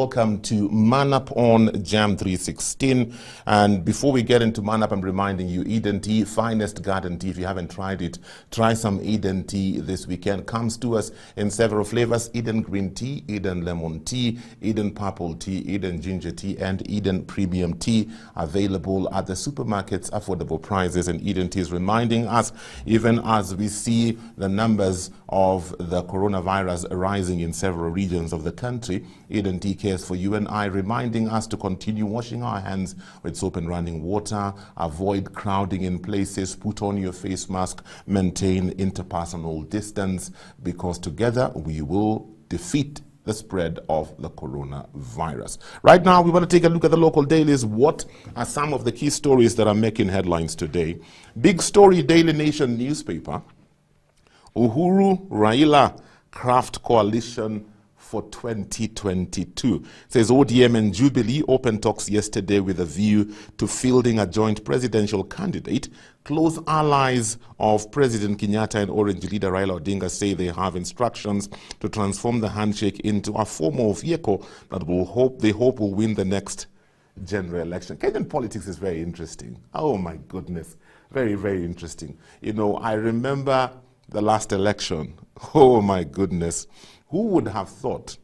welcome to Man-Up on Jam 316. And before we get into Man-Up, I'm reminding you, Eden Tea, finest garden tea. If you haven't tried it, try some Eden Tea this weekend. Comes to us in several flavors: Eden Green Tea, Eden Lemon Tea, Eden Purple Tea, Eden Ginger Tea, and Eden Premium Tea, available at the supermarkets, affordable prices. And Eden Tea is reminding us, even as we see the numbers of the coronavirus rising in several regions of the country, Eden Tea cares for you and I, reminding us to continue washing our hands with soap and running water, avoid crowding in places, put on your face mask, maintain interpersonal distance, because together we will defeat the spread of the coronavirus. Right now, we want to take a look at the local dailies. What are some of the key stories that are making headlines today? Big story, Daily Nation newspaper. Uhuru Raila craft coalition for 2022. Says ODM and Jubilee open talks yesterday with a view to fielding a joint presidential candidate. Close allies of President Kenyatta and Orange leader Raila Odinga say they have instructions to transform the handshake into a formal vehicle that they hope will win the next general election. Kenyan politics is very interesting. Oh my goodness. Very, very interesting. You know, I remember the last election. Oh my goodness. Who would have thought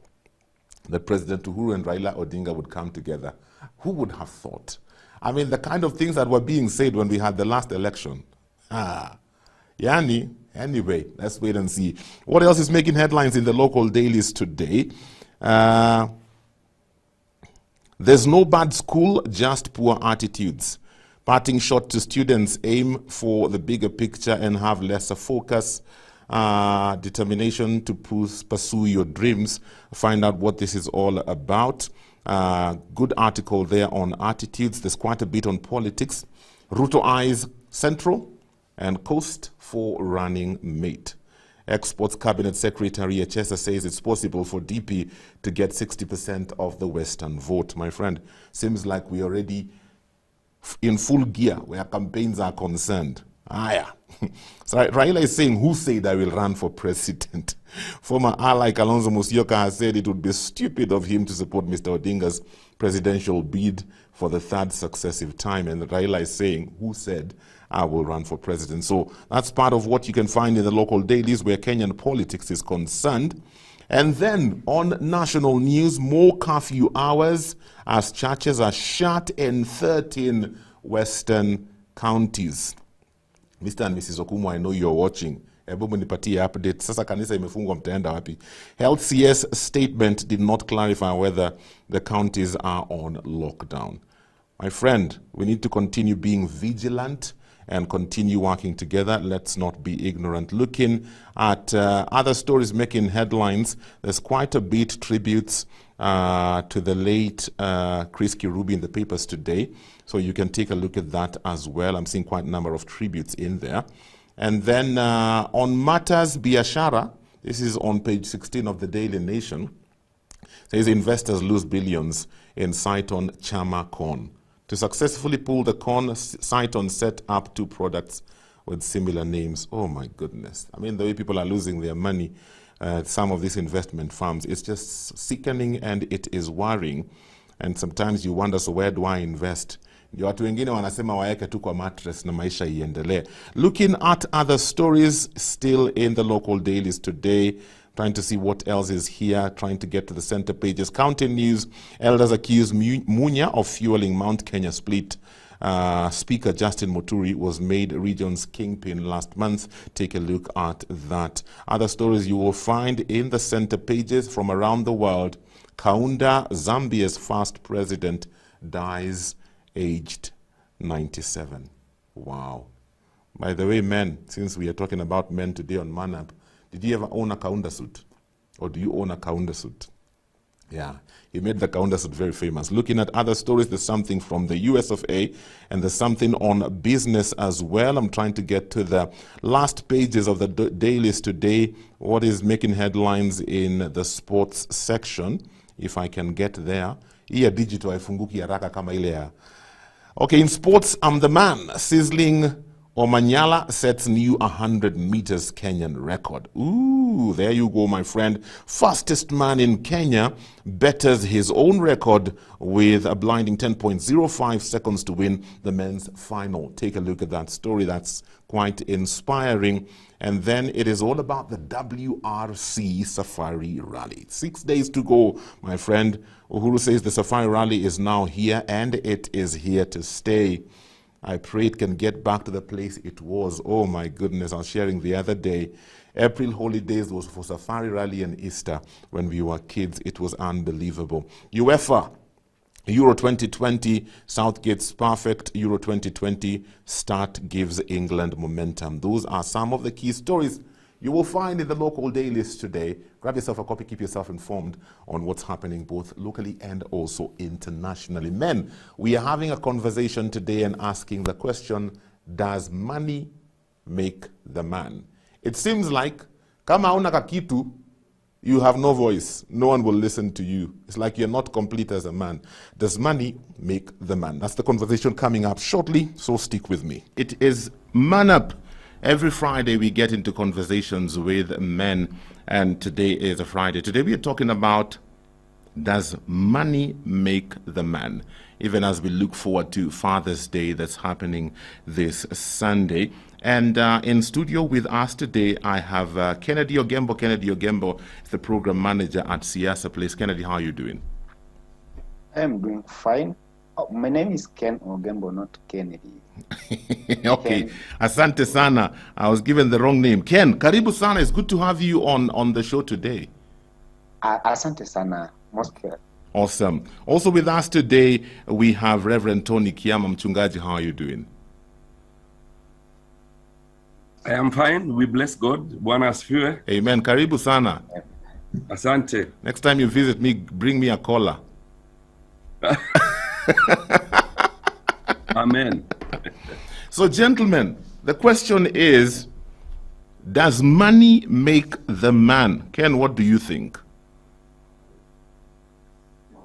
that President Uhuru and Raila Odinga would come together? Who would have thought? I mean, the kind of things that were being said when we had the last election. Yani, anyway, let's wait and see. What else is making headlines in the local dailies today? There's no bad school, just poor attitudes. Parting shot to students, aim for the bigger picture and have lesser focus. Determination to pursue your dreams. Find out what this is all about. Good article there on attitudes. There's quite a bit on politics. Ruto eyes Central and Coast for running mate. Exports Cabinet Secretary Echesa says it's possible for DP to get 60% of the Western vote. My friend, seems like we're already in full gear where campaigns are concerned. So Raila is saying, who said I will run for president? Former ally Kalonzo Musyoka has said it would be stupid of him to support Mr. Odinga's presidential bid for the third successive time. And Raila is saying, who said I will run for president? So that's part of what you can find in the local dailies where Kenyan politics is concerned. And then on national news, more curfew hours as churches are shut in 13 western counties. Mr. and Mrs. Okumu, I know you're watching. Hebu nipatie update. Sasa kanisa imefungwa, mtaenda wapi? Health CS statement did not clarify whether the counties are on lockdown. My friend, we need to continue being vigilant and continue working together. Let's not be ignorant. Looking at other stories making headlines, there's quite a bit tributes to the late Chris Kirubi in the papers today. So you can take a look at that as well. I'm seeing quite a number of tributes in there. And then on matters biashara, this is on page 16 of the Daily Nation, says investors lose billions in Cyton Chama Corn. To successfully pull the corn, Cyton set up 2 products with similar names. Oh my goodness. I mean, the way people are losing their money, some of these investment firms, it's just sickening and it is worrying. And sometimes you wonder, so where do I invest? Ndio watu wengine wanasema waeke tu kwa mattress na maisha iendelee. Looking at other stories still in the local dailies today, trying to see what else is here, trying to get to the center pages. County news, elders accuse Munya of fueling Mount Kenya split. Speaker Justin Muturi was made region's kingpin last month. Take a look at that. Other stories you will find in the center pages from around the world. Kaunda, Zambia's first president, dies aged 97. Wow. By the way, men, since we are talking about men today on Man-Up, did you ever own a Kaunda suit? Or do you own a Kaunda suit? Yeah, he made the Kaunda suit very famous. Looking at other stories, there's something from the US of A, and there's something on business as well. I'm trying to get to the last pages of the dailies today. What is making headlines in the sports section, if I can get there. Iya digital haifunguki haraka kama ile ya. Okay, in sports, I'm the man sizzling Omanyala sets new 100 meters Kenyan record. Ooh, there you go, my friend. Fastest man in Kenya betters his own record with a blinding 10.05 seconds to win the men's final. Take a look at that story. That's quite inspiring. And then it is all about the WRC Safari Rally. 6 days to go, my friend. Uhuru says the Safari Rally is now here, and it is here to stay. I pray it can get back to the place it was. Oh my goodness, I was sharing the other day. April holidays was for Safari Rally and Easter when we were kids. It was unbelievable. UEFA, Euro 2020, Southgate's perfect Euro 2020 start gives England momentum. Those are some of the key stories you will find in the local dailies today. Grab yourself a copy, keep yourself informed on what's happening both locally and also internationally. Men, we are having a conversation today and asking the question, does money make the man? It seems like, kama hauna kakitu, you have no voice. No one will listen to you. It's like you're not complete as a man. Does money make the man? That's the conversation coming up shortly, so stick with me. It is Man Up. Every Friday we get into conversations with men, and today is a Friday. Today we are talking about, does money make the man? Even as we look forward to Father's Day that's happening this Sunday. And in studio with us today, I have Kennedy Ogembo. Kennedy Ogembo is the program manager at Siasa Place. Kennedy, how are you doing? I'm doing fine. Oh, my name is Ken Ogembo, not Kennedy. Okay, Ken. asante sana. I was given the wrong name. Ken, karibu sana. It's good to have you on the show today. Asante sana. Most care. Awesome. Also with us today, we have Reverend Tony Kiama. Mchungaji, how are you doing? I am fine. We bless God. Bwana asifiwe. Amen. Karibu sana. Asante. Next time you visit me, bring me a cola. Amen. So, gentlemen, the question is, does money make the man? Ken, what do you think?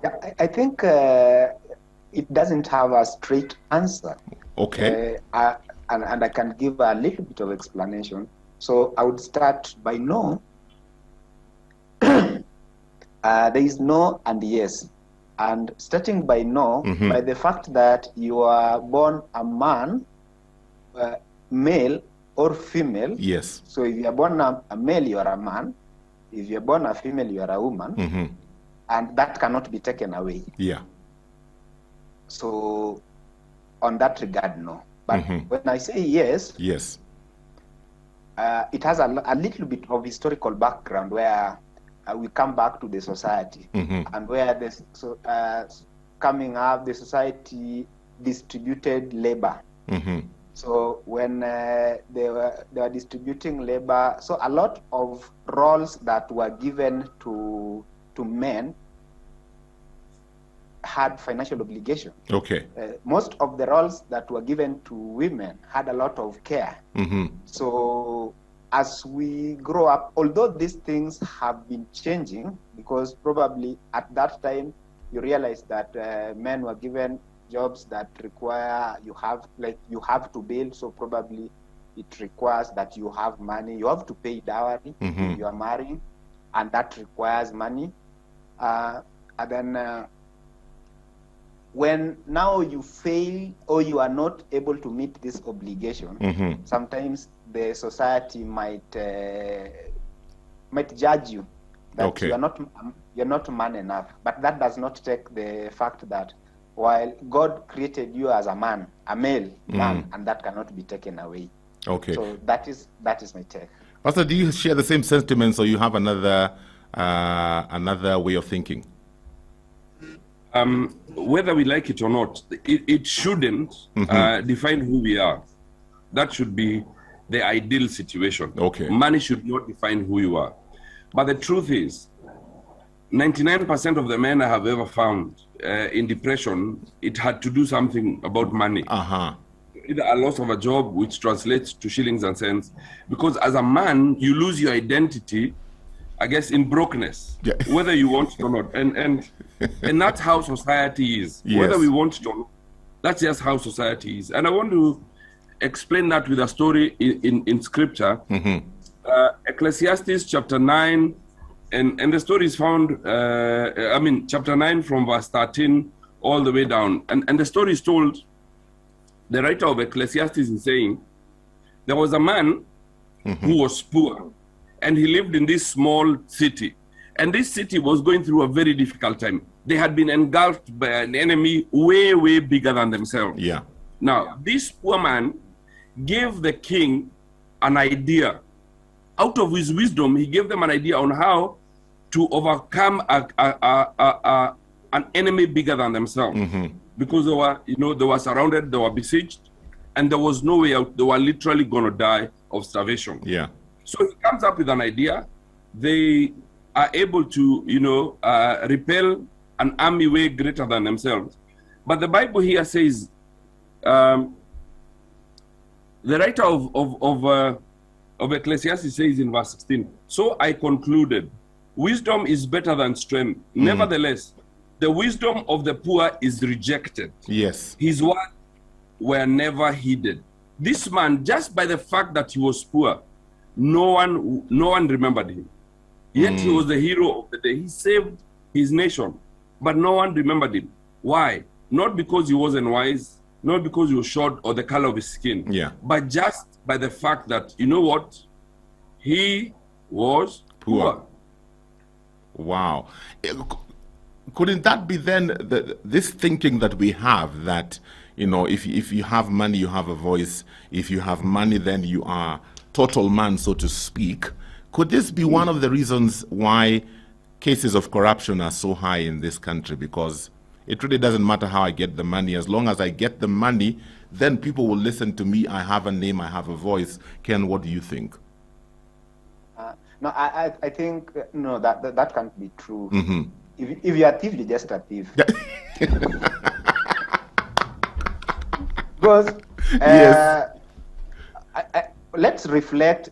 Yeah, I think it doesn't have a straight answer. Okay. And I can give a little bit of explanation. So I would start by no. There is no and yes. And starting by no, by the fact that you are born a man, male or female. Yes. So if you are born a male, you are a man. If you are born a female, you are a woman. And that cannot be taken away. Yeah. So on that regard, no. But when I say yes, yes, it has a little bit of historical background where we come back to the society and where this coming up, the society distributed labor. So when they were distributing labor, so a lot of roles that were given to men had financial obligation. Okay. Most of the roles that were given to women had a lot of care. So as we grow up, although these things have been changing, because probably at that time you realize that men were given jobs that require you have to build, so probably it requires that you have money, you have to pay dowry if you are marrying, and that requires money. And then when now you fail or you are not able to meet this obligation, sometimes the society might judge you that you're not man enough. But that does not take the fact that while God created you as a man, a male man, and that cannot be taken away. Okay. So that is my take. Pastor, do you share the same sentiments, or you have another way of thinking? Whether we like it or not, it shouldn't define who we are. That should be the ideal situation. Okay. Money should not define who you are. But the truth is, 99% of the men I have ever found in depression, it had to do something about money. Either a loss of a job, which translates to shillings and cents. Because as a man, you lose your identity, I guess, in brokenness, whether you want it or not. And that's how society is. Yes. Whether we want it or not, that's just how society is. And I want to explain that with a story in scripture. Ecclesiastes chapter 9, and the story is found, chapter 9 from verse 13 all the way down. And the story is told, the writer of Ecclesiastes is saying, there was a man who was poor, and he lived in this small city. And this city was going through a very difficult time. They had been engulfed by an enemy way, way bigger than themselves. Yeah. Now, this poor man gave the king an idea. Out of his wisdom, he gave them an idea on how to overcome an enemy bigger than themselves. Because they were surrounded, they were besieged, and there was no way out. They were literally going to die of starvation. Yeah. So he comes up with an idea. They are able to, repel an army way greater than themselves. But the Bible here says, the writer of Ecclesiastes says in verse 16, so I concluded, wisdom is better than strength. Nevertheless, the wisdom of the poor is rejected. Yes. His words were never heeded. This man, just by the fact that he was poor, no one remembered him. Yet he was the hero of the day. He saved his nation, but no one remembered him. Why? Not because he wasn't wise, not because he was short or the color of his skin, but just by the fact that, you know what? He was poor. Wow. Couldn't that be then this thinking that we have that, if you have money, you have a voice. If you have money, then you are total man, so to speak. Could this be one of the reasons why cases of corruption are so high in this country? Because it really doesn't matter how I get the money. As long as I get the money, then people will listen to me. I have a name, I have a voice. Ken, what do you think? No, I think that can't be true. If you're a thief, you're just a thief. Because yes. Let's reflect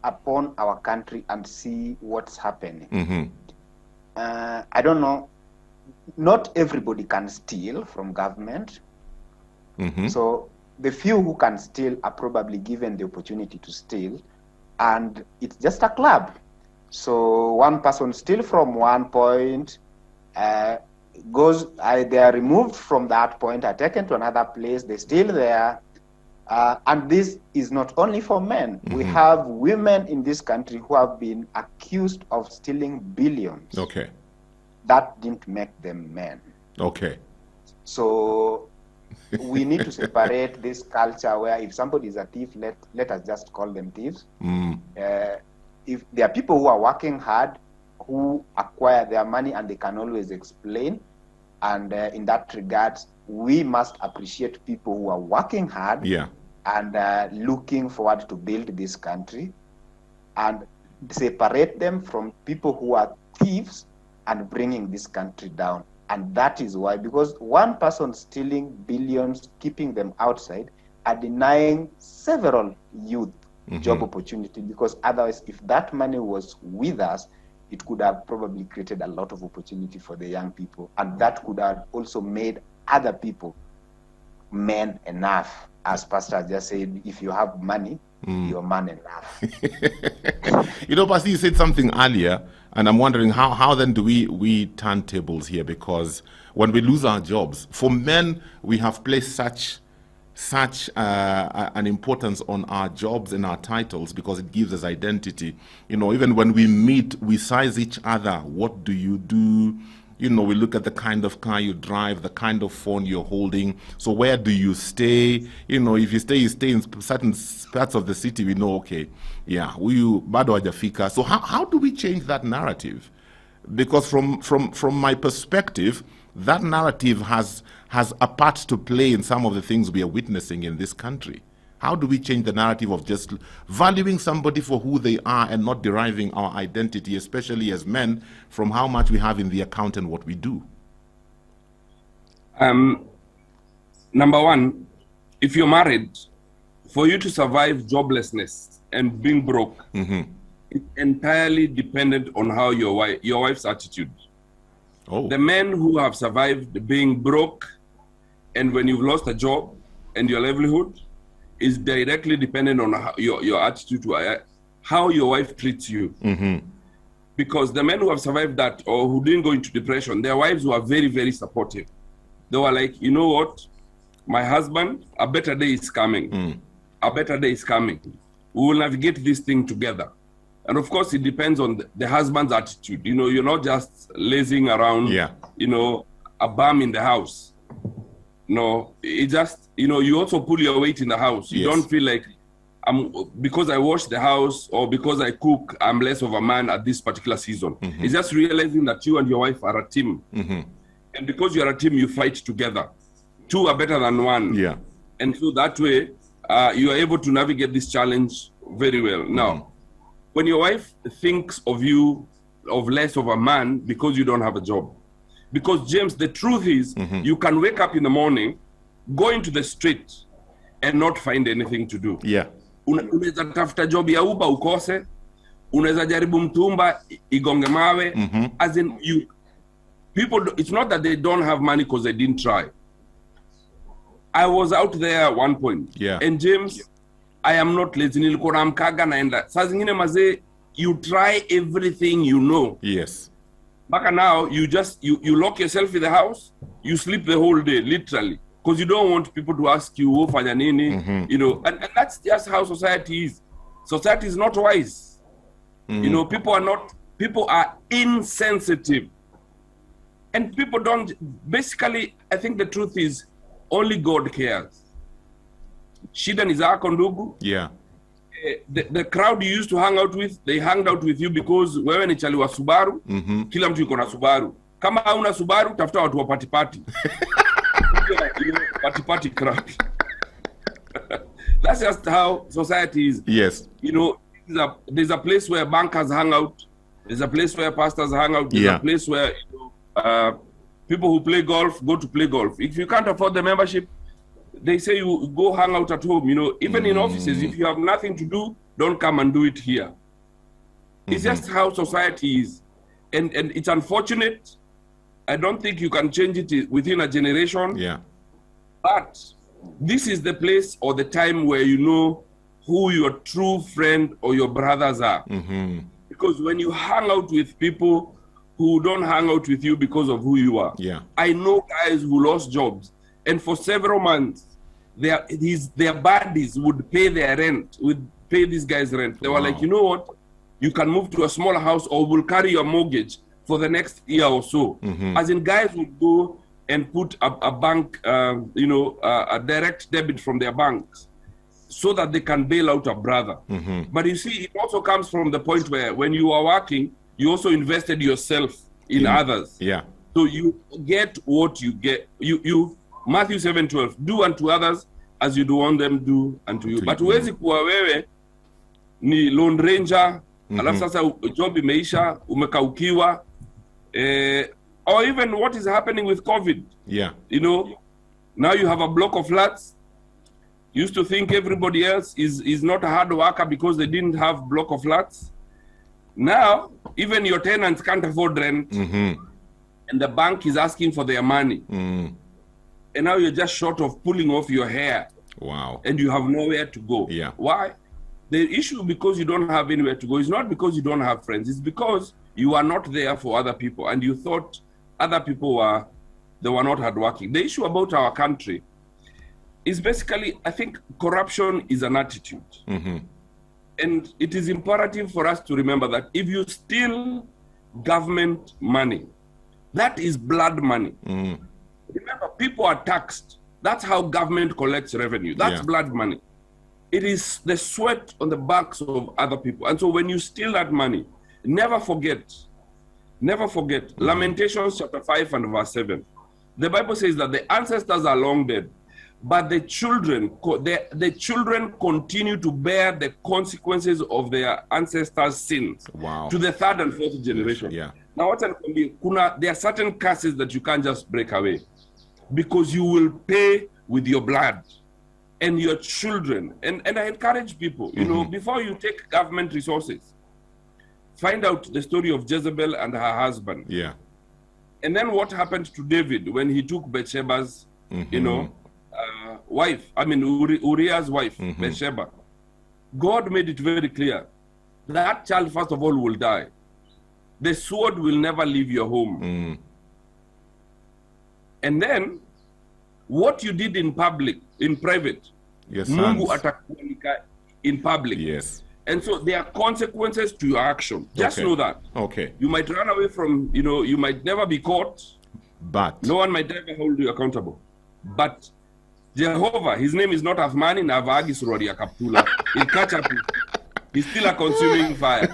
upon our country and see what's happening. I don't know. Not everybody can steal from government. So the few who can steal are probably given the opportunity to steal, and it's just a club. So one person steals from one point, they are removed from that point, are taken to another place, they're still there. And this is not only for men. We have women in this country who have been accused of stealing billions. Okay. That didn't make them men. Okay. So we need to separate this culture where if somebody is a thief, let us just call them thieves. If there are people who are working hard, who acquire their money and they can always explain, and in that regard, we must appreciate people who are working hard and looking forward to build this country, and separate them from people who are thieves and bringing this country down. And that is why, because one person stealing billions, keeping them outside, are denying several youth job opportunity, because otherwise, if that money was with us, it could have probably created a lot of opportunity for the young people, and that could have also made other people men enough. As Pastor just said, if you have money, you're man enough. Pastor, you said something earlier, and I'm wondering how then do we turn tables here? Because when we lose our jobs, for men, we have placed such an importance on our jobs and our titles because it gives us identity. Even when we meet, we size each other. What do you do? We look at the kind of car you drive, the kind of phone you're holding. So where do you stay? If you stay in certain parts of the city, we know, okay, bado hajafika. So how do we change that narrative? Because from my perspective, that narrative has a part to play in some of the things we are witnessing in this country. How do we change the narrative of just valuing somebody for who they are and not deriving our identity, especially as men, from how much we have in the account and what we do? Number one, if you're married, for you to survive joblessness and being broke, it's entirely dependent on how your wife's attitude. The men who have survived being broke and when you've lost a job and your livelihood is directly dependent on how your attitude to how your wife treats you. Because the men who have survived that or who didn't go into depression, their wives were very, very supportive. They were like, you know what? My husband, a better day is coming. A better day is coming. We will navigate this thing together. And of course, it depends on the husband's attitude. You know, you're not just lazing around, you know, a bum in the house. No, it just, you know, you also pull your weight in the house. You don't feel like, because I wash the house or because I cook, I'm less of a man at this particular season. It's just realizing that you and your wife are a team. And because you're a team, you fight together. Two are better than one. And so that way, you are able to navigate this challenge very well. Now, when your wife thinks of you of less of a man because you don't have a job. Because, James, the truth is, you can wake up in the morning, go into the street, and not find anything to do. Unaweza tafuta job ya Uber ukose, unaweza jaribu mtumba igonge mawe. As in, people, it's not that they don't have money because they didn't try. I was out there at one point. And James, I am not lazy. Nilikuwa naamkaga naenda. Saa zingine mazee, you try everything you know. Baka now, you lock yourself in the house, you sleep the whole day, literally. Because you don't want people to ask you, oh, fanya nini, you know, and that's just how society is. Society is not wise. You know, people are insensitive. And people don't, basically, I think the truth is, only God cares. Shida ni zako ndugu. The crowd you used to hang out with, they hanged out with you because wewe ni chali wa Subaru. Kila mtu yuko na Subaru. Kama hauna Subaru, tafuta watu wa party. Party crowd. That's just how society is. You know, there's a place where bankers hang out. There's a place where pastors hang out. There's a place where, you know, people who play golf go to play golf. If you can't afford the membership, they say you go hang out at home. You know, even in offices, if you have nothing to do, don't come and do it here. It's just how society is. And it's unfortunate. I don't think you can change it within a generation. But this is the place or the time where you know who your true friend or your brothers are. Because when you hang out with people who don't hang out with you because of who you are. I know guys who lost jobs, and for several months, their buddies would pay their rent, would pay these guys rent. They were like, you know what? You can move to a smaller house or we'll carry your mortgage for the next year or so. As in, guys would go and put a bank, you know, a direct debit from their banks so that they can bail out a brother. But you see, it also comes from the point where when you are working, you also invested yourself in others. So you get what you get. You Matthew 7:12, do unto others as you do want them do unto you. But huwezi kuwa wewe ni Lone Ranger, alafu sasa job imeisha, umekaukiwa. Or even what is happening with COVID. You know, now you have a block of flats. You used to think everybody else is not a hard worker because they didn't have block of flats. Now, even your tenants can't afford rent. And the bank is asking for their money. And now you're just short of pulling off your hair. And you have nowhere to go. Why? The issue because you don't have anywhere to go is not because you don't have friends. It's because you are not there for other people. And you thought other people were not hardworking. The issue about our country is basically, I think corruption is an attitude. And it is imperative for us to remember that if you steal government money, that is blood money. Remember, people are taxed. That's how government collects revenue. That's blood money. It is the sweat on the backs of other people. And so when you steal that money, never forget. Lamentations chapter 5 and verse 7. The Bible says that the ancestors are long dead, but the children continue to bear the consequences of their ancestors' sins to the third and fourth generation. Now, there are certain curses that you can't just break away because you will pay with your blood and your children. And I encourage people, you know, before you take government resources, find out the story of Jezebel and her husband. And then what happened to David when he took Bathsheba's you know, wife, I mean Uriah's wife, Bathsheba. God made it very clear. That child, first of all, will die. The sword will never leave your home. And then, what you did in public, in private, Mungu atakulipa in public. Yes. And so there are consequences to your action. Just know that. Okay. You might run away from, you know, you might never be caught. But no one might ever hold you accountable. But Jehovah, his name is not Athmani Navagi Surori Kaptula. He'll catch up with you. He's still a consuming fire.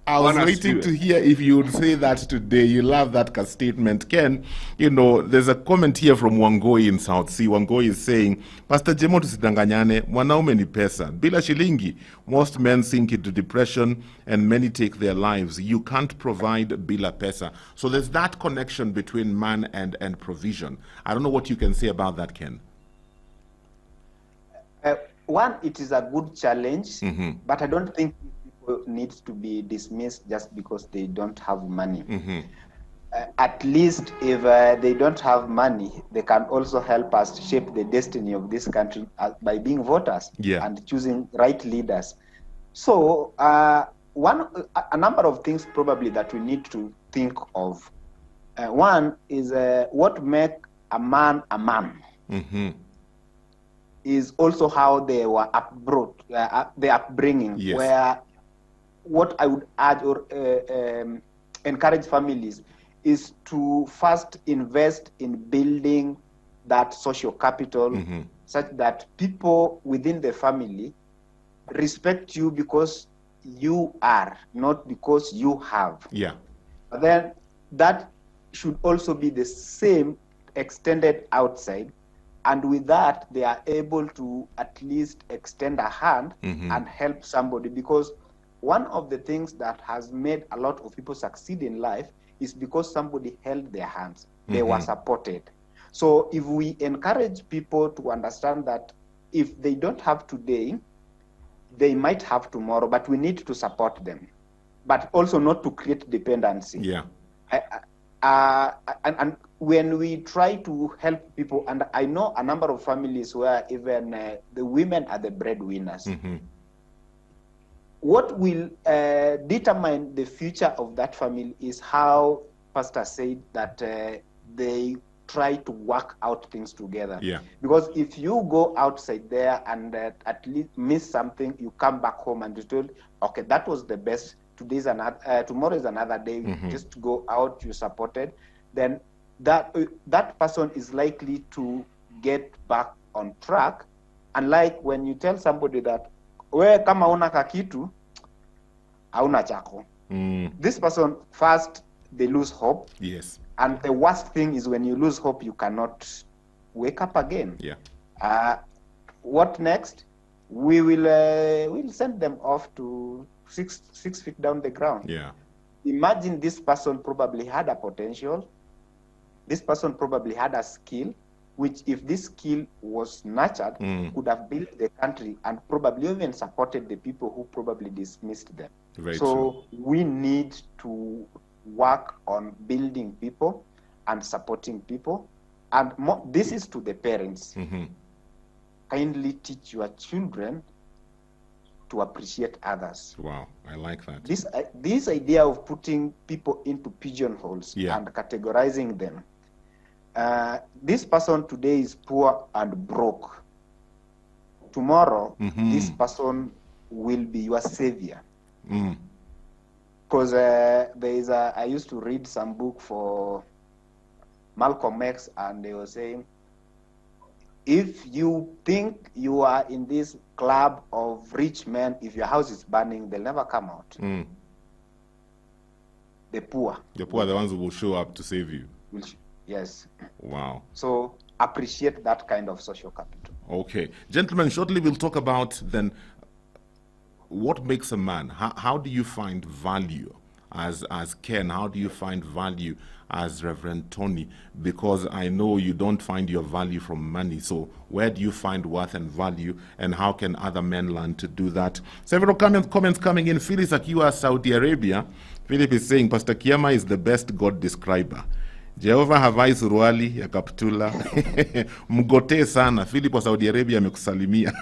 I was waiting to hear if you would say that today. You love that statement. Ken, you know, there's a comment here from Wangoi in South Sea. Wangoi is saying, Pastor Jemo tusidanganyane, mwanaume ni pesa. Bila shilingi, most men sink into depression and many take their lives. You can't provide bila pesa. So there's that connection between man and provision. I don't know what you can say about that, Ken. One, it is a good challenge, but I don't think people need to be dismissed just because they don't have money. At least if they don't have money, they can also help us shape the destiny of this country by being voters and choosing right leaders. So a number of things probably that we need to think of. One is what makes a man a man. Is also how they were their upbringing, where what I would urge or encourage families is to first invest in building that social capital such that people within the family respect you because you are, not because you have. But then that should also be the same extended outside. And with that, they are able to at least extend a hand and help somebody. Because one of the things that has made a lot of people succeed in life is because somebody held their hands. They were supported. So if we encourage people to understand that if they don't have today, they might have tomorrow, but we need to support them. But also not to create dependency. And when we try to help people, and I know a number of families where even the women are the breadwinners. What will determine the future of that family is how Pastor said that they try to work out things together. Because if you go outside there and at least miss something, you come back home and you're told, okay, that was the best. Today's another, tomorrow is another day. Just go out, you supported. Then that person is likely to get back on track. Unlike when you tell somebody that, we kama una kakitu, hauna chako. This person, first, they lose hope. And the worst thing is when you lose hope, you cannot wake up again. What next? We will we'll send them off to six feet down the ground. Imagine this person probably had a potential. This person probably had a skill, which if this skill was nurtured, could have built the country and probably even supported the people who probably dismissed them. We need to work on building people and supporting people. And this is to the parents. Kindly teach your children to appreciate others. Wow, I like that. This idea of putting people into pigeonholes and categorizing them. This person today is poor and broke. Tomorrow, this person will be your savior. Because I used to read some book for Malcolm X, and they were saying, if you think you are in this club of rich men, if your house is burning, they'll never come out. The poor. The poor are the ones who will show up to save you. Yes. Wow. So appreciate that kind of social capital. Okay. Gentlemen, shortly we'll talk about then what makes a man. How do you find value as Ken? How do you find value as Reverend Tony? Because I know you don't find your value from money. So where do you find worth and value, and how can other men learn to do that? Several comments coming in. Phyllis Akiwa, Saudi Arabia. Philip is saying Pastor Kiama is the best God describer. Jehova havai suruali ya kaptula. Mgote sana. Philip wa Saudi Arabia amekusalimia.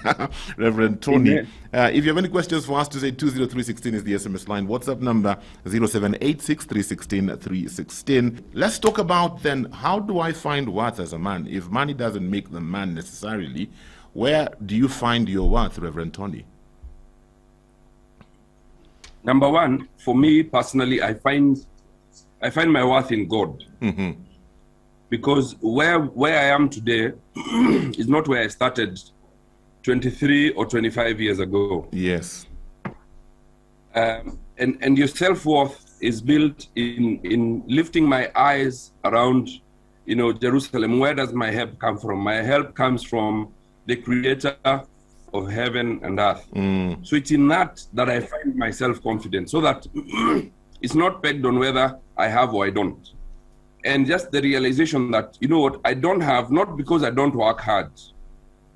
Reverend Tony. If you have any questions for us today, 20316 is the SMS line. WhatsApp number 0786316316. Let's talk about then, how do I find worth as a man? If money doesn't make the man necessarily, where do you find your worth, Reverend Tony? Number one, for me personally, I find my worth in God. Because where I am today is not where I started 23 or 25 years ago. Yes. And your self-worth is built in lifting my eyes around, Jerusalem. Where does my help come from? My help comes from the Creator of heaven and earth. So it's in that I find my self-confidence, so that it's not pegged on whether I have or I don't. And just the realization that, I don't have, not because I don't work hard.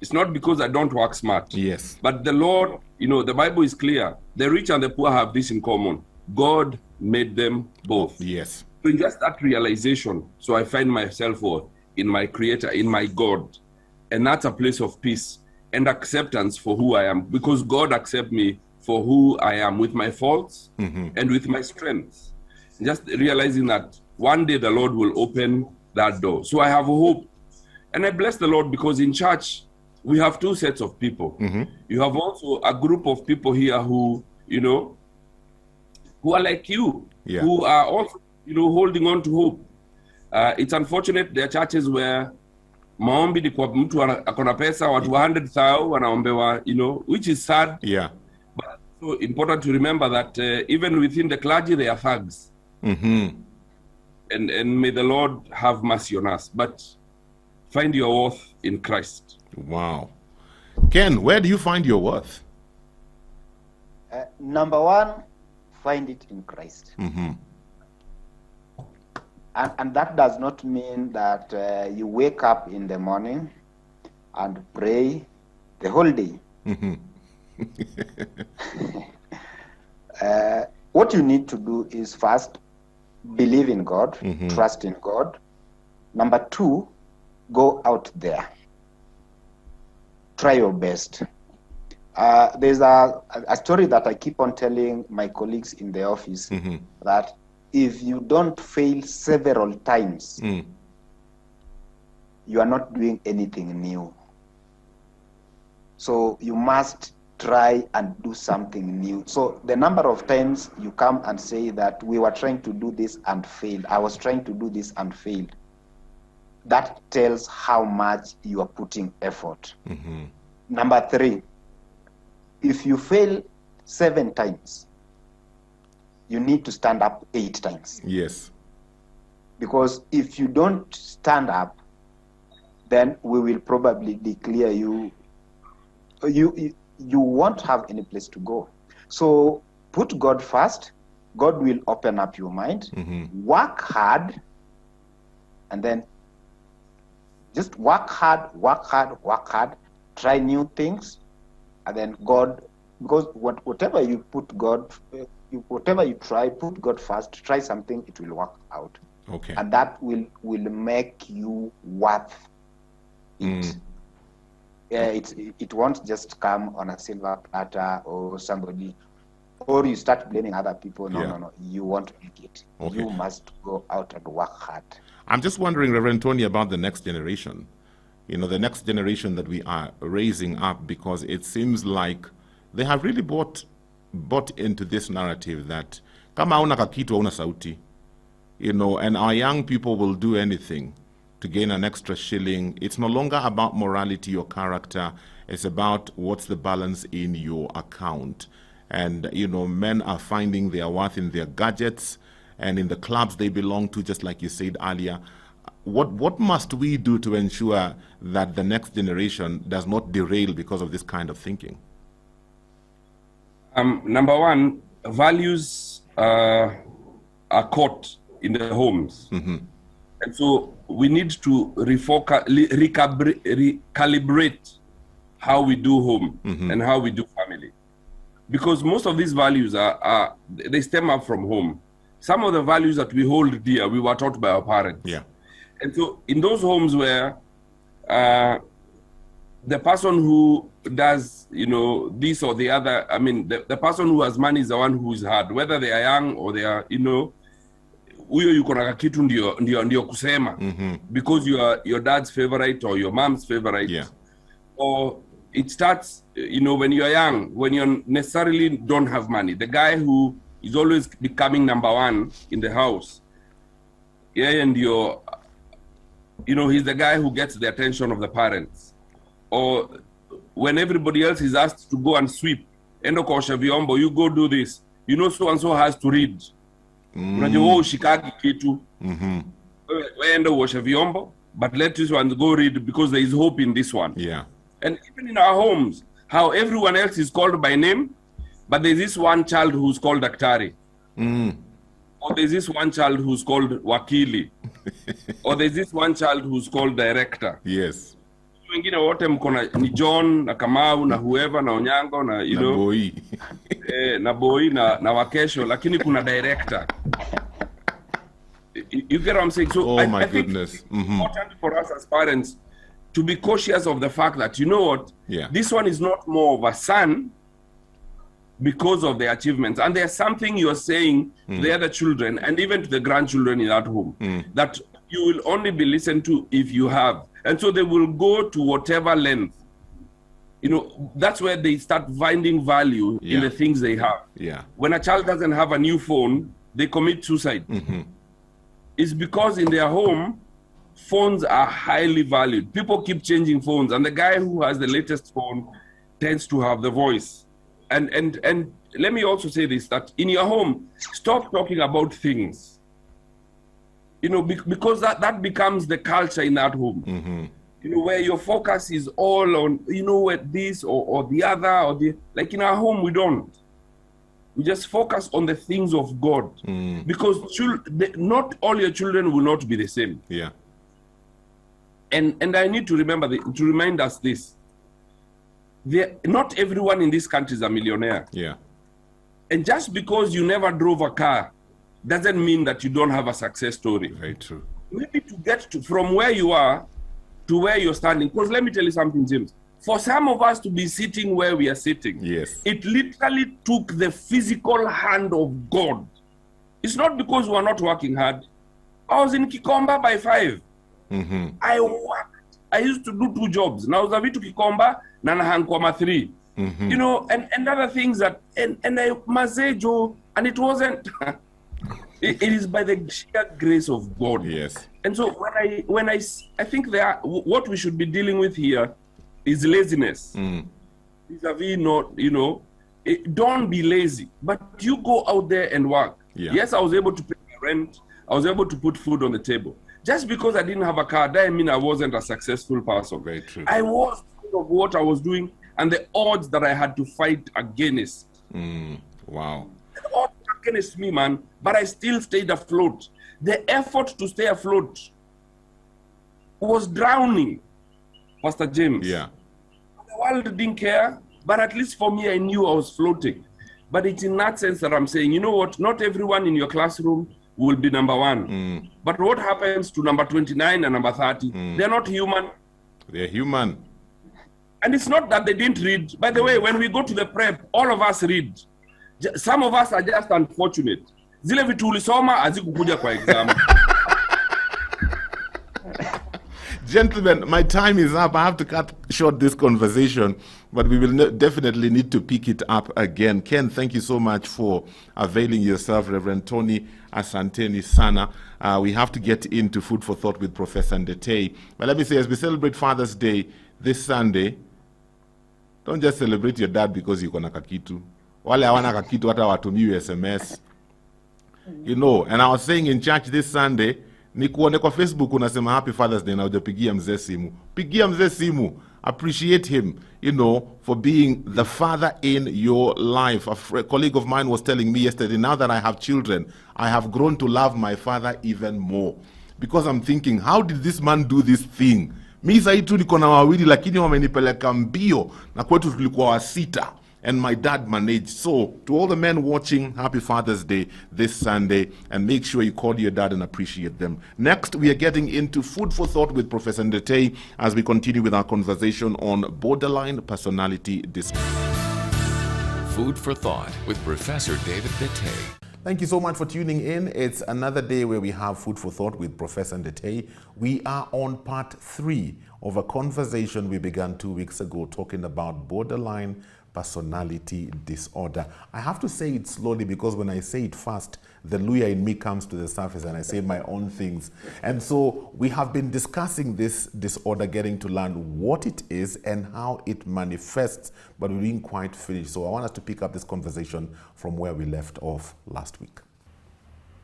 It's not because I don't work smart. Yes. But the Lord, the Bible is clear. The rich and the poor have this in common. God made them both. Yes. So in just that realization, so I find my self-worth in my Creator, in my God. And that's a place of peace and acceptance for who I am, because God accepts me for who I am, with my faults and with my strengths. Just realizing that one day the Lord will open that door. So I have hope. And I bless the Lord, because in church, we have two sets of people. You have also a group of people here who, who are like you, who are also, holding on to hope. It's unfortunate there are churches where maombi ni kwa mtu akona pesa, watu 100,000 wanaombewa, which is sad. Yeah. But so important to remember that even within the clergy, there are thugs. And may the Lord have mercy on us. But find your worth in Christ. Wow. Ken, where do you find your worth? Number one, find it in Christ. And that does not mean that you wake up in the morning and pray the whole day. What you need to do is, first, believe in God, trust in God. Number two, go out there. Try your best. There's a story that I keep on telling my colleagues in the office, that if you don't fail several times, you are not doing anything new. So you must try and do something new. So the number of times you come and say that we were trying to do this and failed, I was trying to do this and failed, that tells how much you are putting effort. Number three, if you fail 7 times, you need to stand up 8 times. Yes. Because if you don't stand up, then we will probably declare you won't have any place to go. So put God first. God will open up your mind. Work hard, and then just work hard. Try new things, and then God, because whatever you put God, whatever you try, put God first. Try something, it will work out. Okay. And that will make you worth it. It won't just come on a silver platter, or somebody, or you start blaming other people. No. You won't make it. Okay. You must go out and work hard. I'm just wondering, Reverend Tony, about the next generation. The next generation that we are raising up, because it seems like they have really bought into this narrative that kama hauna kakitu hauna sauti, and our young people will do anything to gain an extra shilling. It's no longer about morality or character. It's about what's the balance in your account. And, men are finding their worth in their gadgets and in the clubs they belong to, just like you said earlier. What must we do to ensure that the next generation does not derail because of this kind of thinking? Number one, values are caught in the homes. And so we need to recalibrate how we do home and how we do family. Because most of these values they stem up from home. some of the values that we hold dear, we were taught by our parents. Yeah. And so in those homes where the person who does, this or the other, I mean, the person who has money is the one who is hard, whether they are young or they are, huyo yuko na kitu ndio kusema, because you are your dad's favorite or your mom's favorite. Yeah. Or it starts, when you're young, when you necessarily don't have money. The guy who is always becoming number one in the house. Yeah, and he's the guy who gets the attention of the parents. Or when everybody else is asked to go and sweep, endo kosha vyombo, you go do this. So and so has to read. Unajua ushikagi kitu. Endo kosha vyombo, but let this one go read because there is hope in this one. Yeah. And even in our homes, how everyone else is called by name, but there's this one child who's called Daktari. Or there's this one child who's called Wakili. Or there's this one child who's called Director. Yes. Wengine wote mkona ni John na Kamau na whoever na Onyango na na Boy. Na Boy na Wakesho, lakini kuna Director. You get what I'm saying? So I think it's important for us as parents to be cautious of the fact that, this one is not more of a son because of the achievements. And there's something you're saying to the other children and even to the grandchildren in that home that you will only be listened to if you have. And so they will go to whatever length. That's where they start finding value in the things they have. Yeah. When a child doesn't have a new phone, they commit suicide. It's because in their home, phones are highly valued. People keep changing phones, and the guy who has the latest phone tends to have the voice. And let me also say this, that in your home, stop talking about things. Because that becomes the culture in that home. Where your focus is all on, this or the other, like in our home, we don't. We just focus on the things of God. Because not all your children will not be the same. Yeah. And I need to remind us this. Not everyone in this country is a millionaire. Yeah. And just because you never drove a car doesn't mean that you don't have a success story. Very true. Maybe to get from where you are to where you're standing. Because let me tell you something, James. For some of us to be sitting where we are sitting, yes, it literally took the physical hand of God. It's not because we are not working hard. I was in Kikomba by 5. I worked. I used to do 2 jobs. Now I was to Kikomba, Nana Hankwama 3. And other things that, and I mazejo, and it wasn't, it is by the sheer grace of God. Yes. And so when I think what we should be dealing with here is laziness. Vis-a-vis not, don't be lazy, but you go out there and work. Yeah. Yes, I was able to pay my rent. I was able to put food on the table. Just because I didn't have a car, that didn't mean I wasn't a successful person. Very true. I was proud of what I was doing and the odds that I had to fight against. Wow. The odds against me, man, but I still stayed afloat. The effort to stay afloat was drowning, Pastor James. Yeah. The world didn't care, but at least for me, I knew I was floating. But it's in that sense that I'm saying, you know what? Not everyone in your classroom will be number 1. But what happens to number 29 and number 30? They're not human. They're human. And it's not that they didn't read. By the way, when we go to the prep, all of us read. Some of us are just unfortunate. Zile vitu ulisoma hazikukuja kwa exam. Gentlemen, my time is up. I have to cut short this conversation, but we will definitely need to pick it up again. Ken, thank you so much for availing yourself. Reverend Tony, asanteni sana. We have to get into Food for Thought with Professor Ndetei. But let me say, as we celebrate Father's Day this Sunday, don't just celebrate your dad because you're na kakitu. Wale hawana kakitu hata watumiwe SMS. And I was saying in church this Sunday, ni kuone kwa Facebook unasema Happy Father's Day na hujapigia mzee simu. Pigia mzee simu. Appreciate him, for being the father in your life. A colleague of mine was telling me yesterday, now that I have children, I have grown to love my father even more. Because I'm thinking, how did this man do this thing? Mi saitu niko na wawili lakini wamenipeleka mbio na kwetu tulikuwa 6. and my dad managed. So to all the men watching, happy Father's Day this Sunday, and make sure you call your dad and appreciate them. Next, we are getting into food for thought with Professor Ndetei as we continue with our conversation on borderline personality disorder. Food for Thought with Professor David Ndetei. Thank you so much for tuning in. It's another day where we have Food for Thought with Professor Ndetei. We are on part 3 of a conversation we began 2 weeks ago talking about borderline personality disorder. I have to say it slowly because when I say it fast, the lawyer in me comes to the surface and I say my own things. And so we have been discussing this disorder, getting to learn what it is and how it manifests, but we didn't quite finish. So I want us to pick up this conversation from where we left off last week.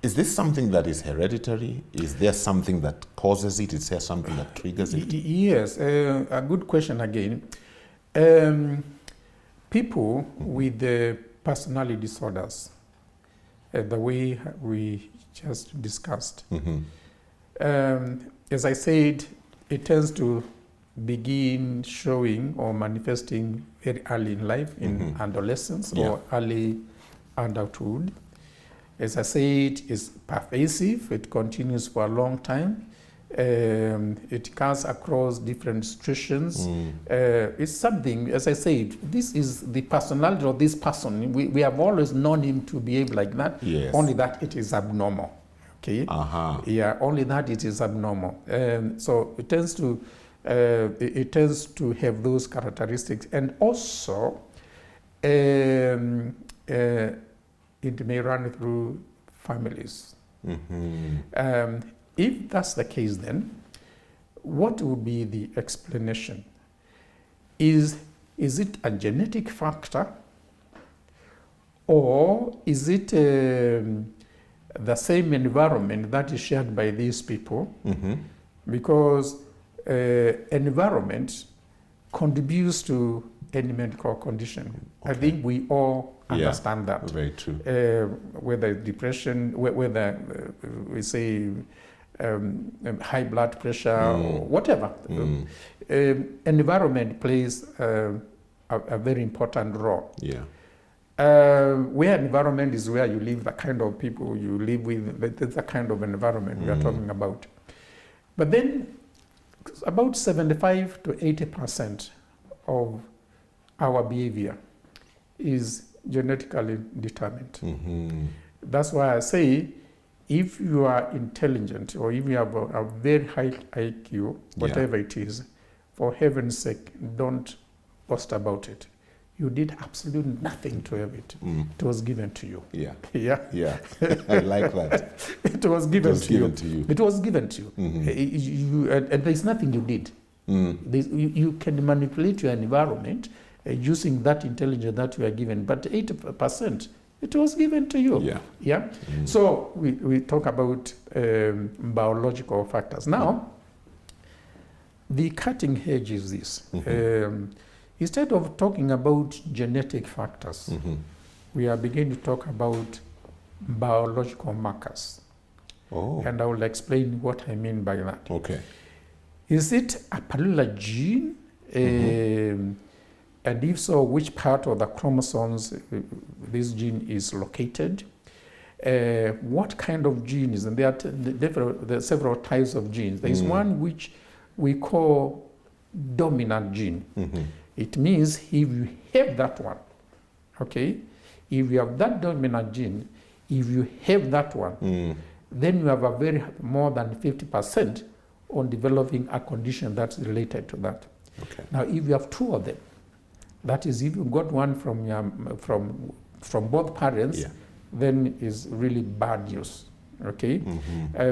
Is this something that is hereditary? Is there something that causes it? Is there something that triggers it? Yes, a good question again. People with the personality disorders, the way we just discussed, as I said, it tends to begin showing or manifesting very early in life, in adolescence or early adulthood. As I said, it's pervasive, it continues for a long time. It comes across different situations. It's something, as I said, this is the personality of this person. We have always known him to behave like that, only that it is abnormal. Okay? Yeah, only that it is abnormal. So it tends to have those characteristics. And also, it may run through families. If that's the case, then what would be the explanation? Is it a genetic factor, or is it the same environment that is shared by these people? Because environment contributes to any medical condition. I think we all understand that. Very true. Whether depression, whether we say high blood pressure or whatever. Environment plays a very important role. Where environment is where you live, the kind of people you live with, that's the kind of environment we are talking about. But then about 75 to 80% of our behavior is genetically determined. That's why I say, if you are intelligent or if you have a very high IQ, whatever it is, for heaven's sake, don't boast about it. You did absolutely nothing to have it. It was given to you. I like that. It was given to you. It was given to you. And there's nothing you did. You can manipulate your environment using that intelligence that you are given, but 80%, it was given to you. So we talk about biological factors. Now, the cutting edge is this. Instead of talking about genetic factors, we are beginning to talk about biological markers. And I will explain what I mean by that. Is it a particular gene? And if so, which part of the chromosomes this gene is located? What kind of gene is? And there are several types of genes. There is one which we call dominant gene. It means if you have that one, okay, if you have that dominant gene, if you have that one, then you have a very more than 50% on developing a condition that's related to that. Now, if you have two of them, that is, if you got one from both parents, then is really bad news, okay?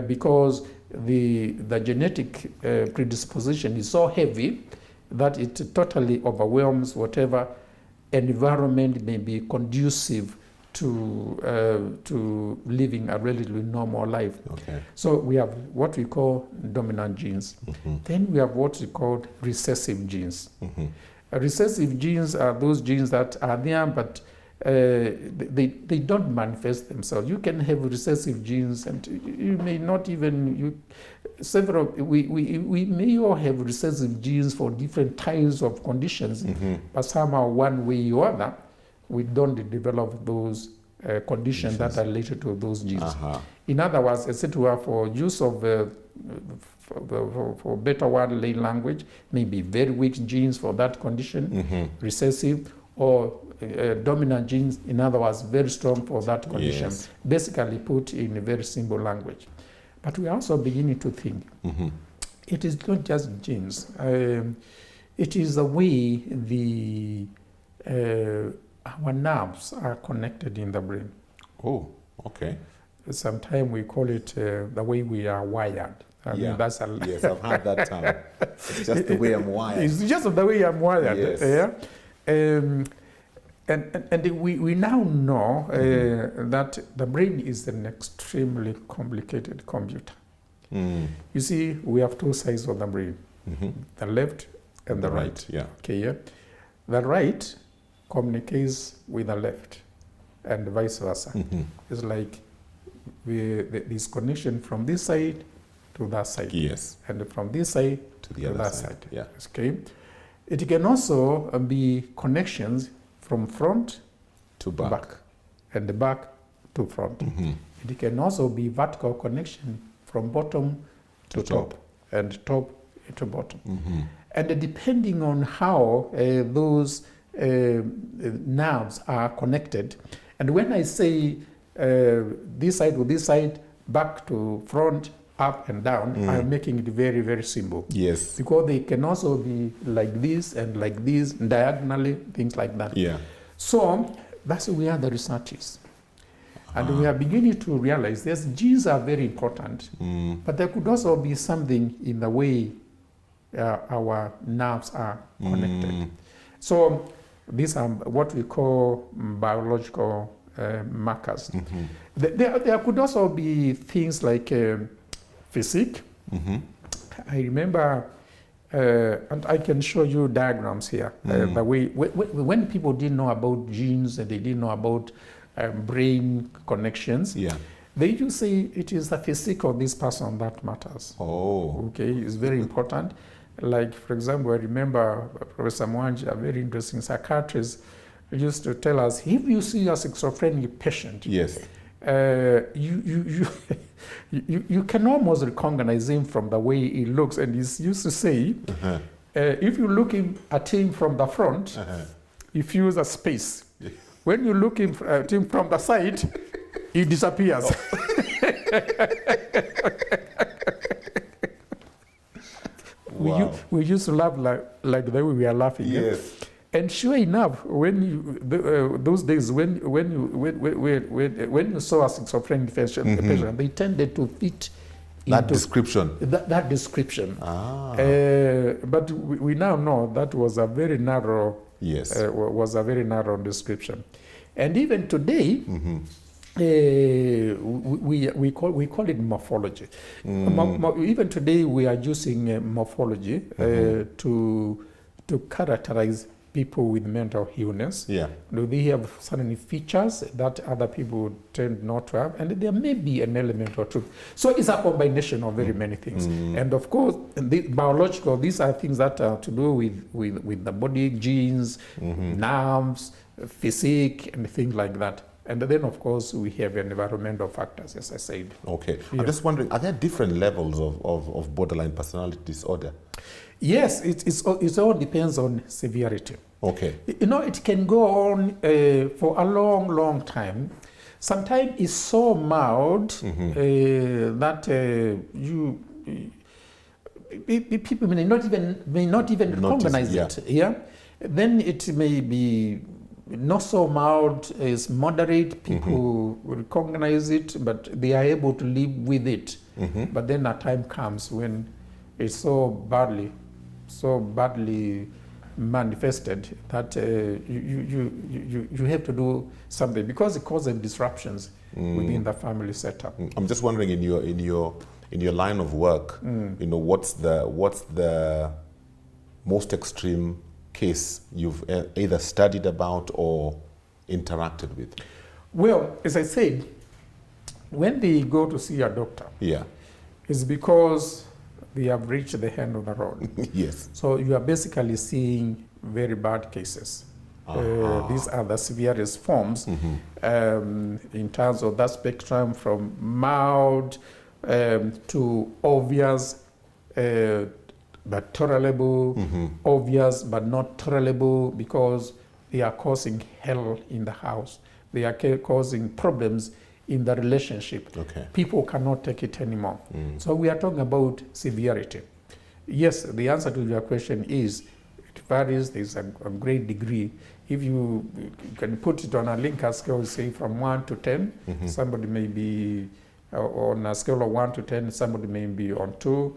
Because the genetic predisposition is so heavy that it totally overwhelms whatever environment may be conducive to living a relatively normal life. So we have what we call dominant genes. Then we have what we call recessive genes. Recessive genes are those genes that are there, but they don't manifest themselves. You can have recessive genes, and you may not even we may all have recessive genes for different types of conditions, but somehow one way or other we don't develop those conditions that are related to those genes. In other words, etc., for use of for better word language, maybe very weak genes for that condition, recessive, or dominant genes, in other words, very strong for that condition. Yes. Basically put in a very simple language. But we are also beginning to think it is not just genes. It is the way our nerves are connected in the brain. Oh, okay. Sometimes we call it the way we are wired. I mean, that's yes, I've heard that term. It's just the way I'm wired. It's just the way I'm wired. Yes. And we now know that the brain is an extremely complicated computer. You see, we have two sides of the brain, the left and the right. Yeah. Okay, yeah. The right communicates with the left and vice versa. It's like this connection from this side to that side. Yes. And from this side To the other that side. side. Yeah. Okay. It can also be connections from front To to back. back and the back to front. It can also be vertical connection from bottom to top and top to bottom. And depending on how those nerves are connected, and when I say this side to this side, back to front, up and down, I'm making it very, very simple. Yes. Because they can also be like this and like this, diagonally, things like that. Yeah. So that's where the research is. And we are beginning to realize that genes are very important, but there could also be something in the way our nerves are connected. So these are what we call biological markers. There could also be things like physique. I remember, and I can show you diagrams here. The way when people didn't know about genes and they didn't know about brain connections, they used to say it is the physique of this person that matters. Oh. Okay, it's very important. Like, for example, I remember Professor Mwangi, a very interesting psychiatrist, used to tell us, if you see a schizophrenic patient, Yes. you can almost recognize him from the way he looks. And he used to say, if you look at him from the front, he fills a space. When you look at him from the side, he disappears. Wow. We used to laugh like the way we are laughing. Yes. And sure enough, when you those days when you saw a schizophrenic patient, they tended to fit That into description. that description. But we now know that was a very narrow. Yes. Was a very narrow description, and even today. We call it morphology. Even today, we are using morphology to characterize people with mental illness. Yeah. Do they have certain features that other people tend not to have? And there may be an element or two. So it's a combination of very many things. And of course, the biological, these are things that are to do with the body, genes, nerves, physique, and things like that. And then, of course, we have environmental factors, as I said. Okay. I'm just wondering, are there different levels of borderline personality disorder? Yes, it all depends on severity. Okay. You know, it can go on for a long, long time. Sometimes it's so mild that people may not even recognize it. Yeah. Then it may be not so mild, is moderate. People recognize it, but they are able to live with it. But then a time comes when it's so badly manifested that you have to do something because it causes disruptions within the family setup. I'm just wondering, in your line of work, you know, what's the most extreme case you've either studied about or interacted with? Well, as I said, when they go to see a doctor, it's because they have reached the end of the road. Yes. So you are basically seeing very bad cases. These are the severest forms in terms of that spectrum, from mild to obvious but tolerable, obvious but not tolerable, because they are causing hell in the house. They are causing problems in the relationship. Okay. People cannot take it anymore. So we are talking about severity. Yes, the answer to your question is it varies. There's a great degree. If you can put it on a Likert scale, say from 1 to 10, somebody may be on a scale of 1 to 10, somebody may be on 2,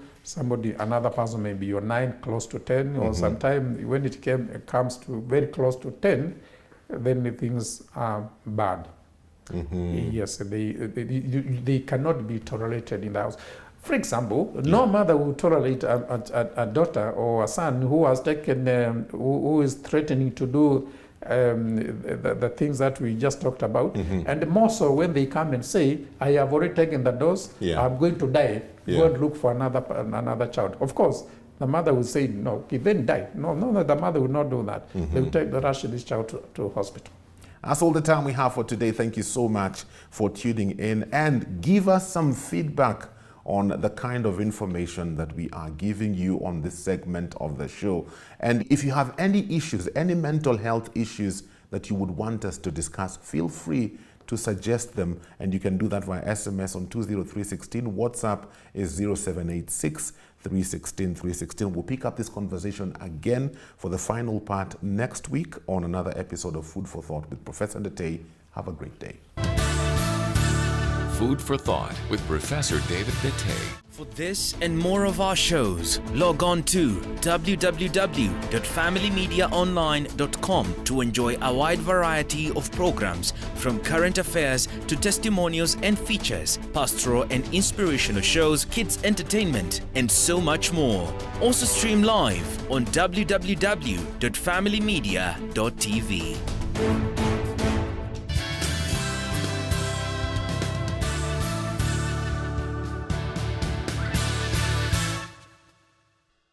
another person may be on 9, close to 10, or sometimes when it comes to very close to 10, then the things are bad. Yes, they cannot be tolerated in the house. For example, no mother will tolerate a daughter or a son who has taken, who is threatening to do the things that we just talked about, and more so when they come and say, "I have already taken the dose. I'm going to die. Go and look for another child." Of course, the mother will say, "No, he then die." No, the mother will not do that. They will rush this child to hospital. That's all the time we have for today. Thank you so much for tuning in, and give us some feedback on the kind of information that we are giving you on this segment of the show. And if you have any issues, any mental health issues that you would want us to discuss, feel free to suggest them, and you can do that via SMS on 20316. WhatsApp is 0786 316 316. We'll pick up this conversation again for the final part next week on another episode of Food for Thought with Professor Ndetei. Have a great day. Food for Thought with Professor David Ndetei. For this and more of our shows, log on to www.familymediaonline.com to enjoy a wide variety of programs, from current affairs to testimonials and features, pastoral and inspirational shows, kids entertainment, and so much more. Also stream live on www.familymedia.tv.